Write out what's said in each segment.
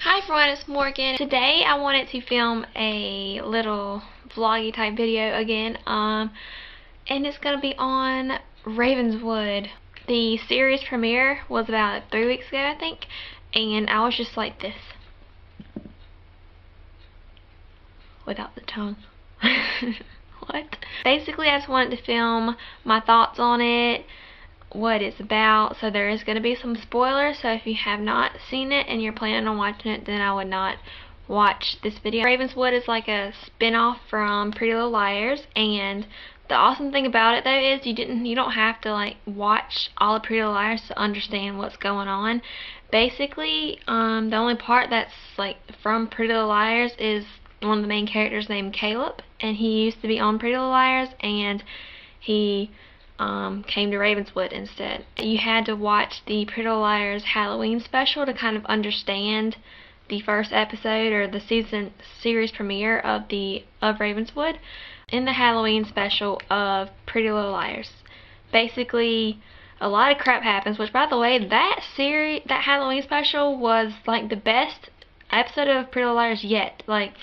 Hi everyone, it's Morgan. Today I wanted to film a little vloggy type video again, and it's going to be on Ravenswood. The series premiere was about 3 weeks ago, I think, and I was just like this. Without the tongue. What? Basically, I just wanted to film my thoughts on it, what it's about. So there is going to be some spoilers, so if you have not seen it and you're planning on watching it, then I would not watch this video. Ravenswood is like a spin-off from Pretty Little Liars, and the awesome thing about it though is you don't have to like watch all of Pretty Little Liars to understand what's going on. Basically, the only part that's like from Pretty Little Liars is one of the main characters named Caleb, and he used to be on Pretty Little Liars, and he came to Ravenswood instead. You had to watch the Pretty Little Liars Halloween special to kind of understand the first episode or the series premiere of Ravenswood. In the Halloween special of Pretty Little Liars, basically a lot of crap happens, which by the way, that Halloween special was like the best episode of Pretty Little Liars yet. Like,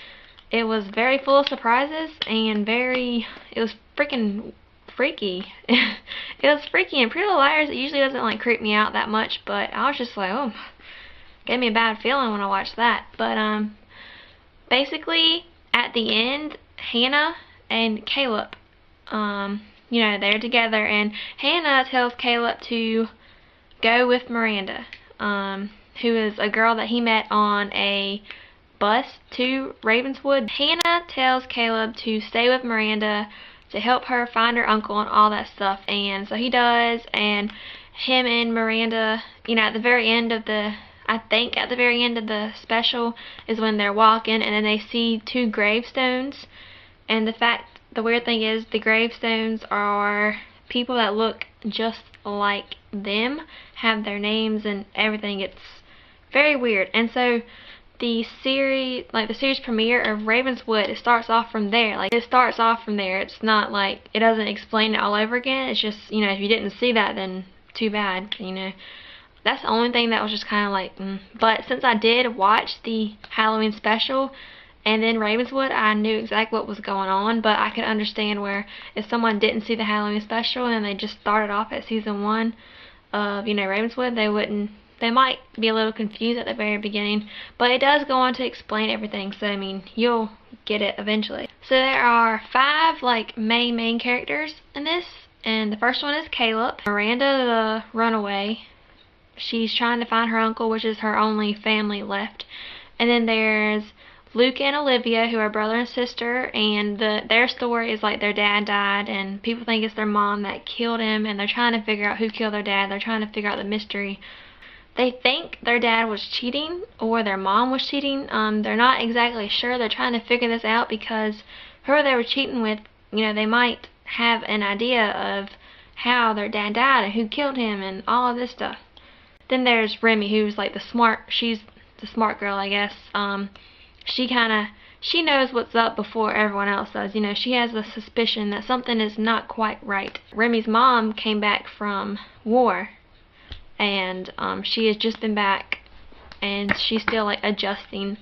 it was very full of surprises and it was freaking freaky. It was freaky, and Pretty Little Liars, it usually doesn't like creep me out that much, but I was just like, oh, gave me a bad feeling when I watched that. But basically at the end, Hannah and Caleb, they're together, and Hannah tells Caleb to go with Miranda, who is a girl that he met on a bus to Ravenswood. Hannah tells Caleb to stay with Miranda to help her find her uncle and all that stuff, and so he does, and him and Miranda, at the very end of the special is when they're walking, and then they see two gravestones, and the weird thing is the gravestones are people that look just like them, have their names and everything. It's very weird. And so the series premiere of Ravenswood, it starts off from there. It's not like, it doesn't explain it all over again. It's just, if you didn't see that, then too bad, That's the only thing that was just kind of like, But since I did watch the Halloween special and then Ravenswood, I knew exactly what was going on, but I could understand where if someone didn't see the Halloween special and they just started off at season 1 of, Ravenswood, they might be a little confused at the very beginning, but it does go on to explain everything, so you'll get it eventually. So there are 5 like main characters in this, and the first one is Caleb. Miranda, the runaway, she's trying to find her uncle, which is her only family left. And then there's Luke and Olivia, who are brother and sister, and their story is like their dad died, and people think it's their mom that killed him, and they're trying to figure out who killed their dad. They're trying to figure out the mystery. They think their dad was cheating or their mom was cheating. They're not exactly sure. They're trying to figure this out because whoever they were cheating with, they might have an idea of how their dad died and who killed him and all of this stuff. Then there's Remy, who's like she's the smart girl, I guess. She knows what's up before everyone else does. She has a suspicion that something is not quite right. Remy's mom came back from war, and she has just been back, and she's still like adjusting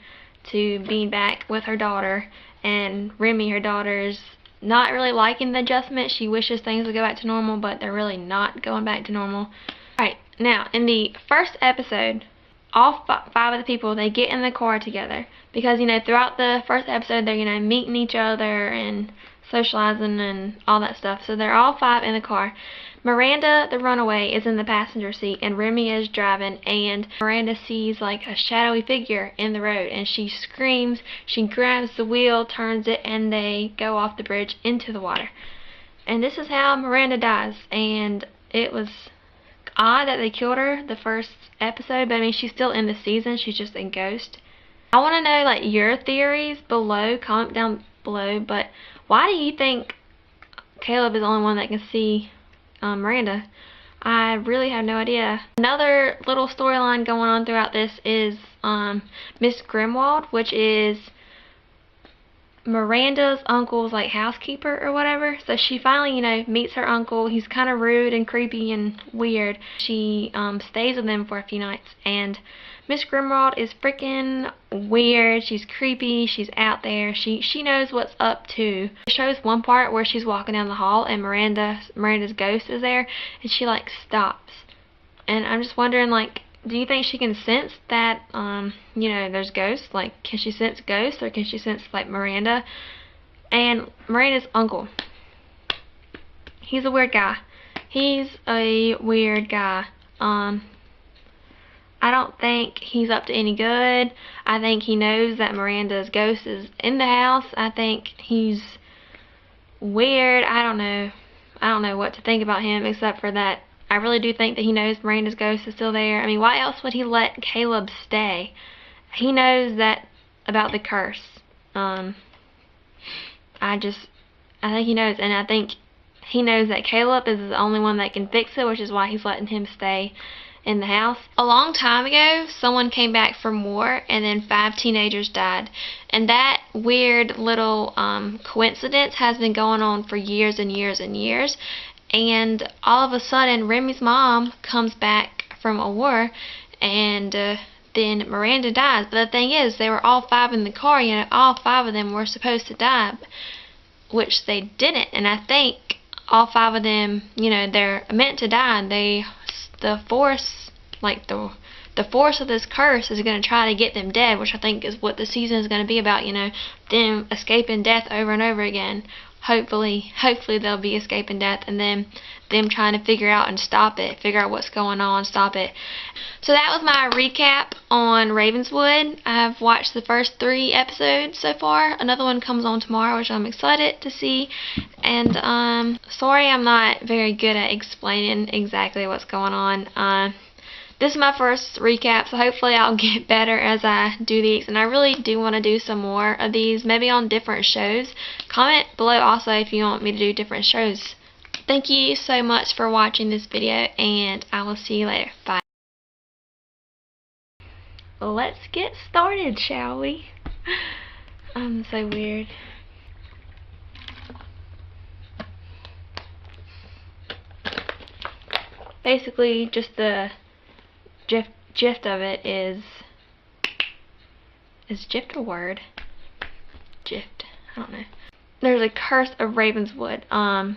to being back with her daughter. And Remy, her daughter's not really liking the adjustment. She wishes things would go back to normal, but they're really not going back to normal. Alright, now in the first episode, all 5 of the people, they get in the car together because throughout the first episode they're meeting each other and socializing and all that stuff. So they're all 5 in the car. Miranda, the runaway, is in the passenger seat, and Remy is driving, and Miranda sees like a shadowy figure in the road, and she screams. She grabs the wheel, turns it, and they go off the bridge into the water. And this is how Miranda dies, and it was odd that they killed her the first episode, but she's still in the season. She's just a ghost. I want to know like your theories below, comment down below, but why do you think Caleb is the only one that can see Miranda? I really have no idea. Another little storyline going on throughout this is Miss Grimwald, which is Miranda's uncle's like housekeeper or whatever. So she finally, meets her uncle. He's kind of rude and creepy and weird. She stays with them for a few nights, and Miss Grimwald is freaking weird. She's creepy. She's out there. She knows what's up too. It shows one part where she's walking down the hall and Miranda's ghost is there, and she like stops. And I'm just wondering, like, do you think she can sense that, there's ghosts? Like, can she sense ghosts, or can she sense, like, Miranda? And Miranda's uncle. He's a weird guy. He's a weird guy. I don't think he's up to any good. I think he knows that Miranda's ghost is in the house. I think he's weird. I don't know. I don't know what to think about him, except for that I really do think that he knows Miranda's ghost is still there. I mean, why else would he let Caleb stay? He knows that about the curse. I think he knows, and I think he knows that Caleb is the only one that can fix it, which is why he's letting him stay in the house. A long time ago, someone came back from war, and then 5 teenagers died. And that weird little coincidence has been going on for years and years and years. And all of a sudden, Remy's mom comes back from a war, and then Miranda dies. But the thing is, they were all 5 in the car. All 5 of them were supposed to die, which they didn't. And I think all 5 of them, they're meant to die. The force, like the force of this curse is going to try to get them dead, which I think is what the season is going to be about. Them escaping death over and over again. Hopefully they'll be escaping death, and then them trying to figure out and stop it, figure out what's going on, stop it. So that was my recap on Ravenswood. I've watched the first 3 episodes so far. Another one comes on tomorrow, which I'm excited to see. And sorry I'm not very good at explaining exactly what's going on. This is my first recap, so hopefully I'll get better as I do these. And I really do want to do some more of these, maybe on different shows. Comment below also if you want me to do different shows. Thank you so much for watching this video, and I will see you later. Bye. Let's get started, shall we? I'm so weird. Basically, just the gist of it is gift a word? Gift. I don't know. There's a curse of Ravenswood. Blah.